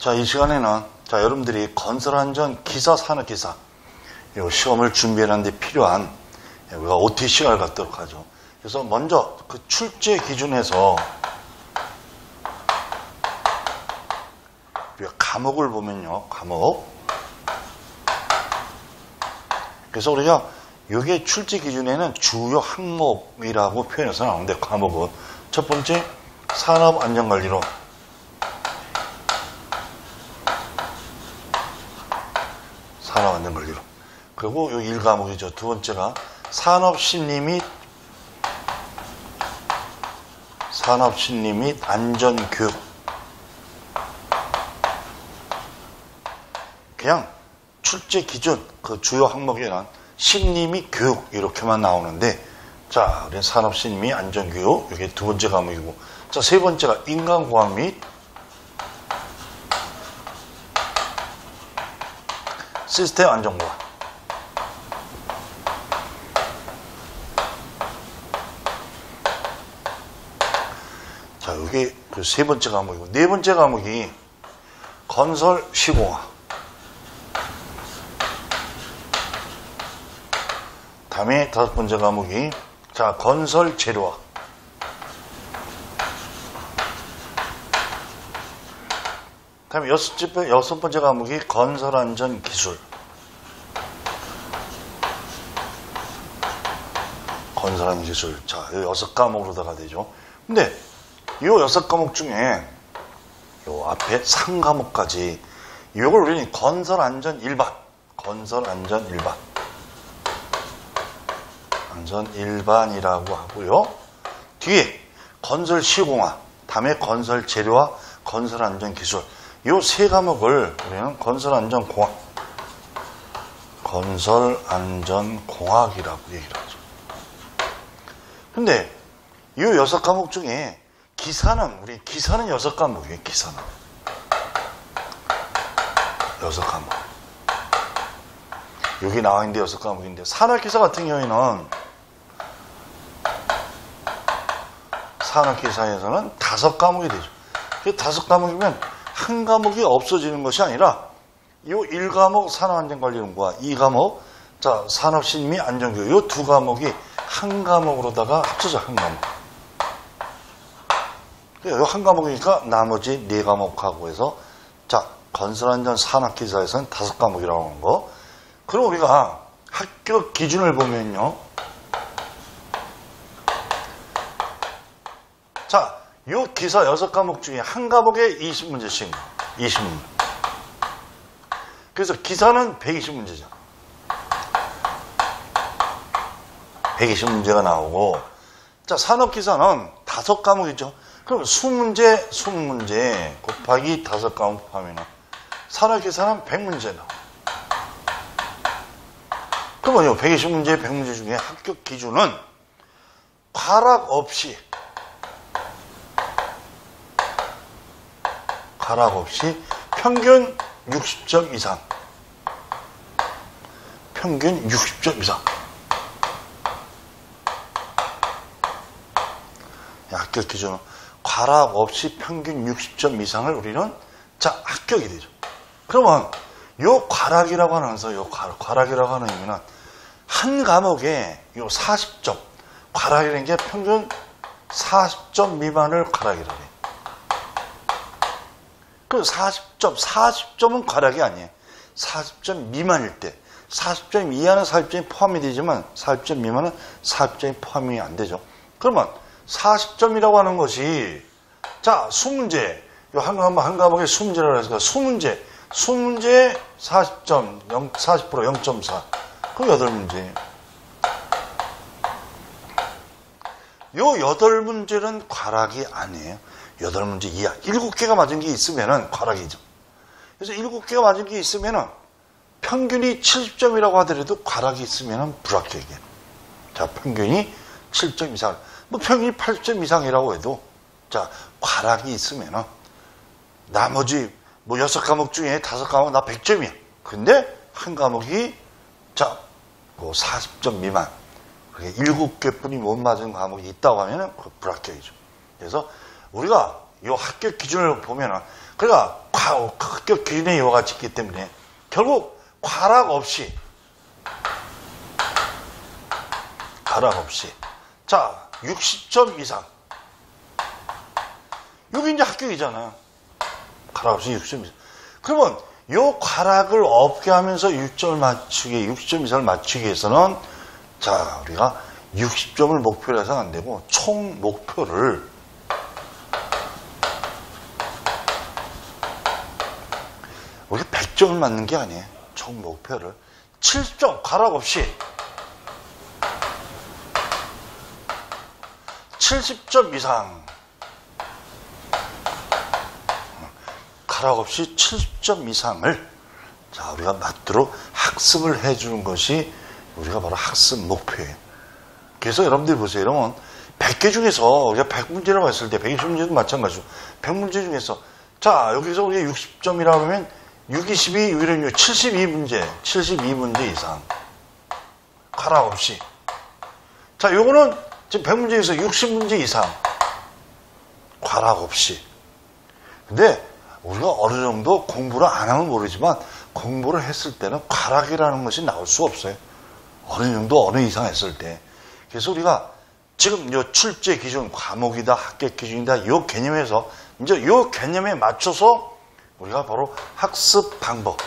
자, 이 시간에는 여러분들이 건설안전 기사, 산업기사 이 시험을 준비하는 데 필요한 우리가 OT 시간을 갖도록 하죠. 그래서 먼저 그 출제 기준에서 우리가 과목을 보면요, 과목. 그래서 우리가 이게 출제 기준에는 주요 항목이라고 표현해서 나오는데, 과목은 첫 번째 산업안전관리론, 산업안전관리론. 그리고 이 1과목이죠. 두 번째가 산업심리 및 안전교육. 그냥 출제 기준 그 주요 항목에는 심리 및 교육 이렇게만 나오는데, 자, 우리 산업심리 및 안전교육 이게 두 번째 과목이고, 자, 세 번째가 인간공학 및 시스템 안전공학. 자, 이게 그 세 번째 과목이고, 네 번째 과목이 건설 시공학. 다음에 다섯 번째 과목이 자, 건설 재료학. 다음에 여섯 번째 과목이 건설 안전 기술. 건설 안전 기술. 자, 이 6과목으로다가 되죠. 근데 이 6과목 중에 요 앞에 3과목까지 이걸 우리는 건설 안전 일반. 안전 일반이라고 하고요. 뒤에 건설 시공학, 다음에 건설 재료학, 건설 안전 기술. 이 세 과목을 우리는 건설 안전공학이라고 얘기를 하죠. 근데 이 6과목 중에 기사는 6과목이에요. 기사는 6과목. 여기 나와 있는데 6과목인데, 산업기사 같은 경우에는 산업기사에서는 5과목이 되죠. 그 5과목이면 한 과목이 없어지는 것이 아니라 이 1과목 산업안전관리론과 2과목 자, 산업심리 안전교육 이 두 과목이 한 과목으로다가 합쳐져. 한 과목. 이 한 과목이니까 나머지 4과목하고 해서 자, 건설안전 산업기사에서는 5과목이라고 하는 거. 그럼 우리가 합격 기준을 보면요, 자, 요 기사 6과목 중에 한 과목에 20문제씩 20문제. 그래서 기사는 120문제죠. 120문제가 나오고, 자, 산업기사는 5과목이죠. 그럼 20문제 곱하기 5과목 하면 산업기사는 100문제 나와요. 그러면 120문제, 100문제 중에 합격 기준은 과락 없이 평균 60점 이상. 평균 60점 이상. 합격 기준은 과락 없이 평균 60점 이상을 우리는 자, 합격이 되죠. 그러면 요 과락이라고 하면서 요 과락이라고 하는 의미는 한 과목에 요 40점. 과락이라는 게 평균 40점 미만을 과락이라고 해요. 그 40점은 과락이 아니에요. 40점 미만일 때. 40점 이하는 40점이 포함이 되지만 40점 미만은 40점이 포함이 안 되죠. 그러면 40점이라고 하는 것이 자, 수문제. 한 과목에 수문제라고 해서 20문제 40점, 40% 0.4. 그럼 8문제예요. 요 8문제는 과락이 아니에요. 8문제 이하. 7개가 맞은 게 있으면은 과락이죠. 그래서 7개가 맞은 게 있으면은 평균이 70점이라고 하더라도 과락이 있으면은 불합격이에요. 자, 평균이 7점 이상. 뭐 평균이 80점 이상이라고 해도 자, 과락이 있으면은 나머지 뭐 6과목 중에 5과목 나 100점이야. 근데 한 과목이 자, 뭐 40점 미만. 그게 7개뿐이 못 맞은 과목이 있다고 하면은 불합격이죠. 그래서 우리가 이 합격 기준을 보면은, 그러니까 합격 기준에 이와 같이 있기 때문에 결국 과락 없이 자 60점 이상 여기 이제 합격이잖아요. 과락 없이 60점 이상. 그러면 요 과락을 없게 하면서 60점 이상을 맞추기 위해서는 자 우리가 60점을 목표로 해서는 안 되고 총 목표를 우리가 100점을 맞는 게 아니에요. 총 목표를 70점 과락 없이 70점 이상 과락 없이 70점 이상을 자 우리가 맞도록 학습을 해주는 것이 우리가 바로 학습 목표예요. 그래서 여러분들이 보세요. 여러분 100개 중에서 우리가 100문제라고 했을 때 120문제도 마찬가지고 100문제 중에서 자 여기서 우리가 60점이라고 하면 6, 22, 6, 6, 72문제 이상 과락 없이 자 요거는 지금 100문제에서 60문제 이상 과락 없이 근데 우리가 어느 정도 공부를 안 하면 모르지만 공부를 했을 때는 과락이라는 것이 나올 수 없어요. 어느 정도 어느 이상 했을 때 그래서 우리가 지금 요 출제 기준 과목이다 합격 기준이다 요 개념에서 이제 요 개념에 맞춰서 우리가 바로 학습 방법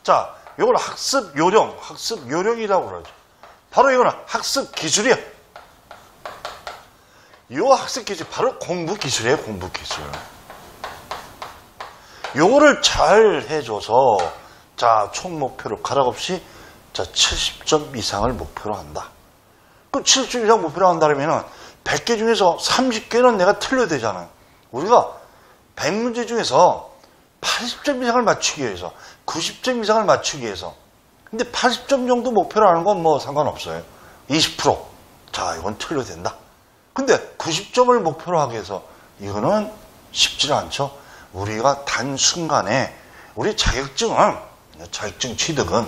자 이걸 학습 요령이라고 그러죠. 바로 이거는 학습 기술이야. 이 학습 기술 바로 공부 기술이에요. 공부 기술. 요거를 잘 해줘서 자 총 목표를 가락 없이 자 70점 이상을 목표로 한다. 그럼 70점 이상 목표로 한다면은 100개 중에서 30개는 내가 틀려야 되잖아요. 우리가 100문제 중에서 80점 이상을 맞추기 위해서 90점 이상을 맞추기 위해서 근데 80점 정도 목표로 하는 건 뭐 상관없어요. 20% 자 이건 틀려야 된다. 근데 90점을 목표로 하기 위해서 이거는 쉽지 않죠. 우리가 단순간에 우리 자격증 취득은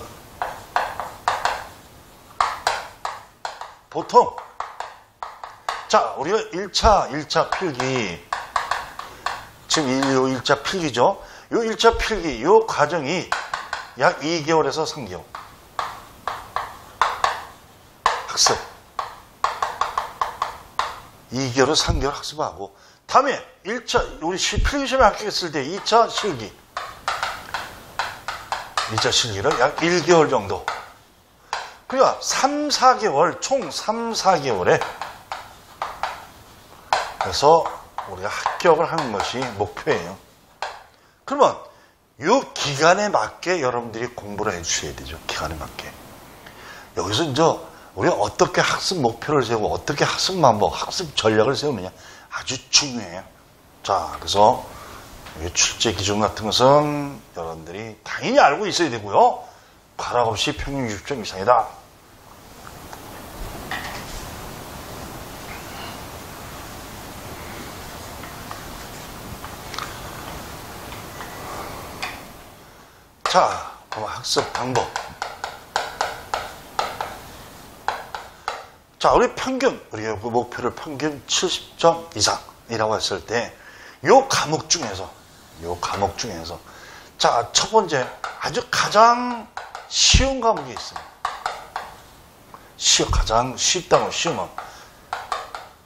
보통 자 우리가 1차 필기 지금 1차 필기죠. 요 1차 필기 요 과정이 약 2개월에서 3개월 학습 2개월에서 3개월 학습하고 다음에 1차 우리 필기 시험에 합격했을 때 2차 실기를 약 1개월 정도 그러니까 3, 4개월 총 3, 4개월에 그래서 우리가 합격을 하는 것이 목표예요. 그러면 이 기간에 맞게 여러분들이 공부를 해주셔야 되죠. 기간에 맞게. 여기서 이제 우리가 어떻게 학습 목표를 세우고 어떻게 학습 방법, 학습 전략을 세우느냐 아주 중요해요. 자, 그래서 출제 기준 같은 것은 여러분들이 당연히 알고 있어야 되고요. 과락 없이 평균 60점 이상이다. 자, 그럼 학습 방법. 자, 우리 평균, 우리 그 목표를 평균 70점 이상이라고 했을 때, 요 과목 중에서, 자, 첫 번째, 아주 가장 쉬운 과목이 있습니다. 가장 쉽다고 쉬우면.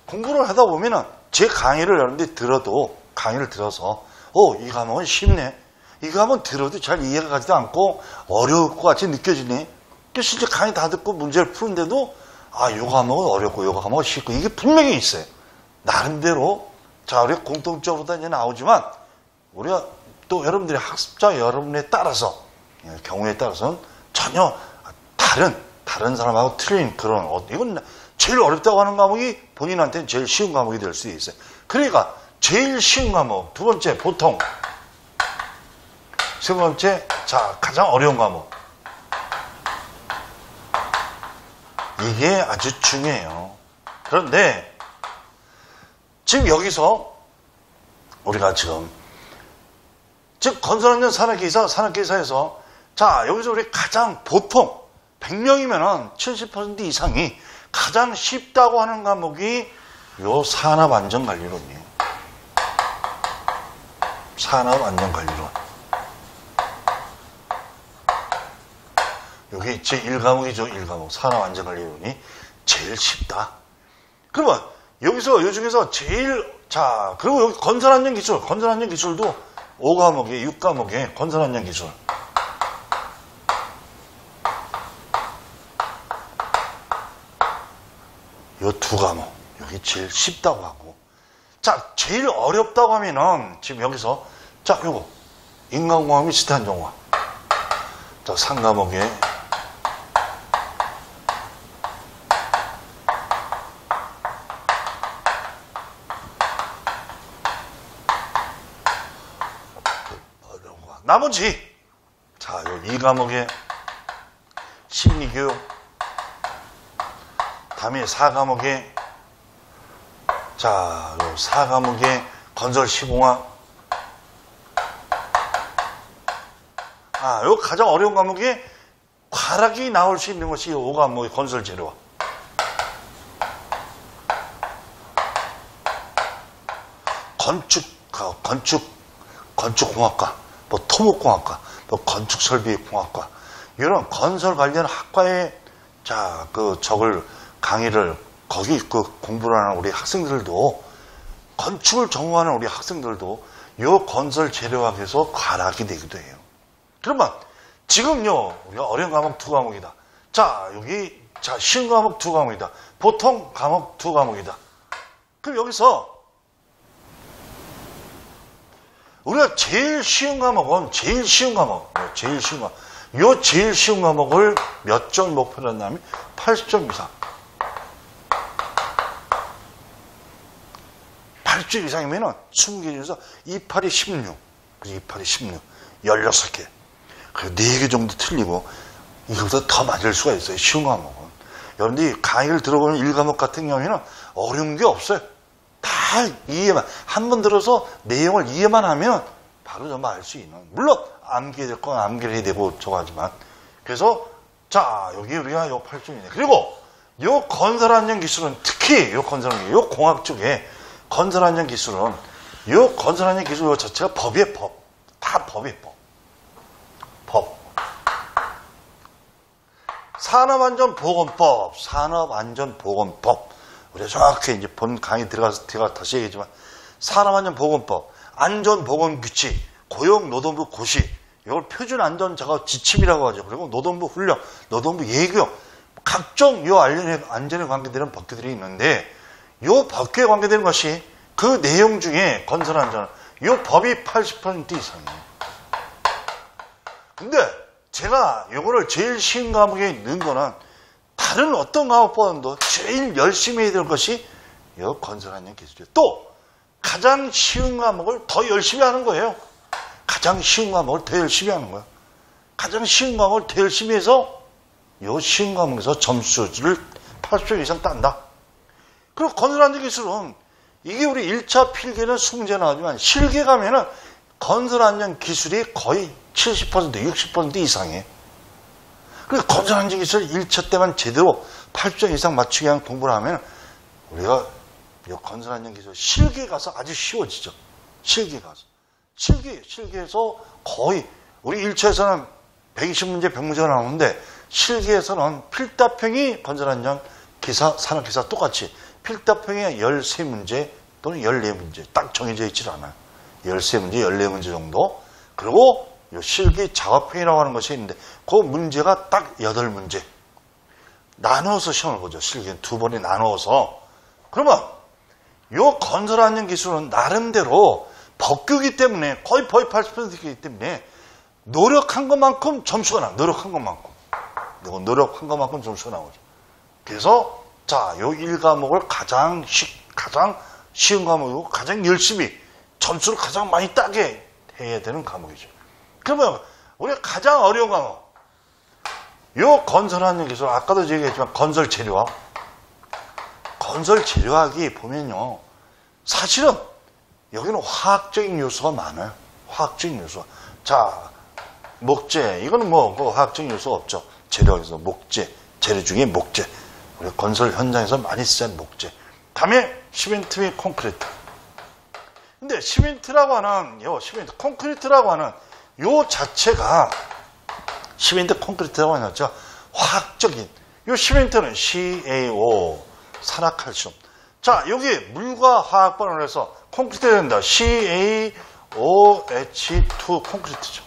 공부를 하다 보면은, 제 강의를 여러분들이 강의를 들어서, 이 과목은 쉽네. 이거 한번 들어도 잘 이해가 가지도 않고 어려울 것 같이 느껴지네. 실제 강의 다 듣고 문제를 푸는데도 요 과목은 어렵고 요 과목은 쉽고 이게 분명히 있어요. 나름대로 자 우리가 공통적으로 다 이제 나오지만 우리가 또 여러분들의 학습자 여러분에 따라서 경우에 따라서는 전혀 다른 사람하고 틀린 그런 이건 제일 어렵다고 하는 과목이 본인한테는 제일 쉬운 과목이 될 수 있어요. 그러니까 제일 쉬운 과목 두 번째 보통 세 번째, 자, 가장 어려운 과목. 이게 아주 중요해요. 그런데, 지금 여기서, 우리가 지금 건설안전 산업기사에서, 자, 여기서 우리 가장 보통, 100명이면은 70% 이상이 가장 쉽다고 하는 과목이 요 산업안전관리론이에요. 산업안전관리론. 여기 제 1과목이죠. 1과목. 산업안전관리론이 제일 쉽다. 그러면 여기서 이 중에서 제일 그리고 여기 건설안전기술. 건설안전기술도 5과목에 6과목에 건설안전기술. 요 2과목. 여기 제일 쉽다고 하고. 제일 어렵다고 하면은 지금 여기서 요거 인간공학 및 시스템안전공학. 3과목에 나머지 요 2과목에 심리교육. 다음에 4과목에 요 4과목에 건설시공학. 요 가장 어려운 과목에 과락이 나올 수 있는 것이 5과목의 건설재료학. 건축공학과, 토목공학과, 건축설비공학과, 이런 건설 관련 학과의 강의를 거기 공부를 하는 우리 학생들도, 건축을 전공하는 우리 학생들도 요 건설 재료학에서 과락이 되기도 해요. 그러면 지금요 우리가 어려운 과목 2과목이다. 여기 쉬운 과목 2과목이다. 보통 과목 2과목이다. 그럼 여기서 우리가 제일 쉬운 과목은 제일 쉬운 과목. 요 제일 쉬운 과목을 몇 점 목표로 한다면 80점 이상. 80점 이상이면은 20개 중에서 282 16. 282 16. 16개. 그 4개 정도 틀리고 이거보다 더 맞을 수가 있어요. 쉬운 과목은. 여러분들이 강의를 들어보는 1과목 같은 경우에는 어려운 게 없어요. 다 이해만. 한 번 들어서 내용을 이해만 하면 바로 좀 알 수 있는. 물론 암기해야 될 건 암기를 해야 되고 저거 하지만. 그래서 여기 우리가 요 8점이네. 그리고 요 건설안전기술은 특히 요 공학 쪽에 건설안전기술은 요 건설안전기술 자체가 법이에요. 다 법이에요. 법. 산업안전보건법. 우리가 정확히 이제 본 강의 들어가서 다시 얘기했지만, 산업안전보건법, 안전보건규칙, 고용노동부 고시, 이걸 표준안전작업 지침이라고 하죠. 그리고 노동부 훈련, 노동부 예교, 각종 요 안전에 관계되는 법규들이 있는데, 요 법규에 관계되는 것이 그 내용 중에 건설안전, 요 법이 80% 이상이에요. 근데 제가 요거를 제일 쉬운 과목에 넣은 거는 다른 어떤 과목보다도 제일 열심히 해야 될 것이 요 건설안전기술이에요. 또 가장 쉬운 과목을 더 열심히 하는 거예요. 가장 쉬운 과목을 더 열심히 하는 거예요. 가장 쉬운 과목을 더 열심히 해서 요 쉬운 과목에서 점수를 80점 이상 딴다. 그리고 건설안전기술은 이게 우리 1차 필기는 숙제 나오지만 실기 가면은 건설안전기술이 거의 70%, 60% 이상이에요. 그래서 건설안전기술 1차 때만 제대로 80점 이상 맞추게 한 공부를 하면 우리가 건설안전기술 실기에 가서 아주 쉬워지죠. 실기에 가서. 실기에서 거의 우리 1차에서는 120문제, 100문제가 나오는데 실기에서는 필답형이 건설안전 산업기사 똑같이 필답형이 13문제 또는 14문제 딱 정해져 있질 않아요. 13문제, 14문제 정도. 그리고 요 실기 작업형이라고 하는 것이 있는데 그 문제가 딱 8문제. 나눠서 시험을 보죠. 실기는 2번에 나눠서. 그러면 요 건설안전기술은 나름대로 법규이기 때문에 거의 80%이기 때문에 노력한 것만큼 점수가 나와요. 노력한 것만큼 점수가 나오죠. 그래서 요 1과목을 가장 쉬운 과목이고 가장 열심히 점수를 가장 많이 따게 해야 되는 과목이죠. 그러면 우리가 가장 어려운 과목 요 건설안전기술 아까도 얘기했지만 건설재료학이 보면요 사실은 여기는 화학적인 요소가 많아요. 화학적인 요소. 목재 이거는 화학적인 요소가 없죠. 재료에서 목재 재료 중에 목재 우리 건설 현장에서 많이 쓰는 목재. 다음에 시멘트 및 콘크리트. 근데 시멘트라고 하는 시멘트 콘크리트라고 하는 요 자체가 시멘트 콘크리트라고 하는 자체가 화학적인 요 시멘트는 CaO 산화칼슘. 자, 여기 물과 화학 반응을 해서 콘크리트가 된다. CaOH2 콘크리트죠.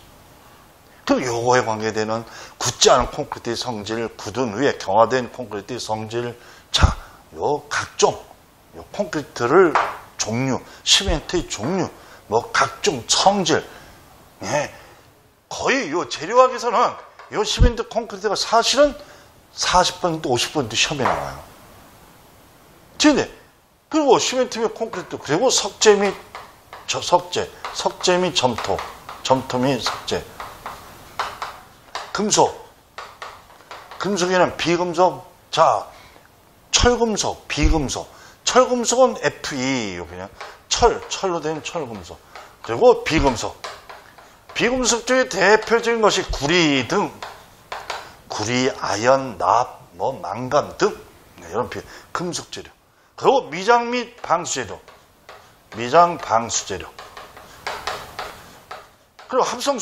그럼 요거에 관계되는 굳지 않은 콘크리트의 성질, 굳은 위에 경화된 콘크리트의 성질, 자, 요 각종 요 콘크리트를 종류, 시멘트의 종류, 뭐 각종 성질, 예, 거의 요 재료학에서는 요 시멘트 콘크리트가 사실은 40% 50% 시험에 나와요. 근데 그리고 시멘트 및 콘크리트, 그리고 석재 및 석재 및 점토, 점토 및 석재, 금속, 금속에는 비금속, 자, 철금속, 비금속, 철금속은 Fe, 그냥 철로 된 철금속, 그리고 비금속, 비금속 중에 대표적인 것이 구리 등, 구리, 아연, 납, 뭐 망간 등 이런 금속 재료. 그리고 미장 및 방수재료, 미장 방수재료, 그리고 합성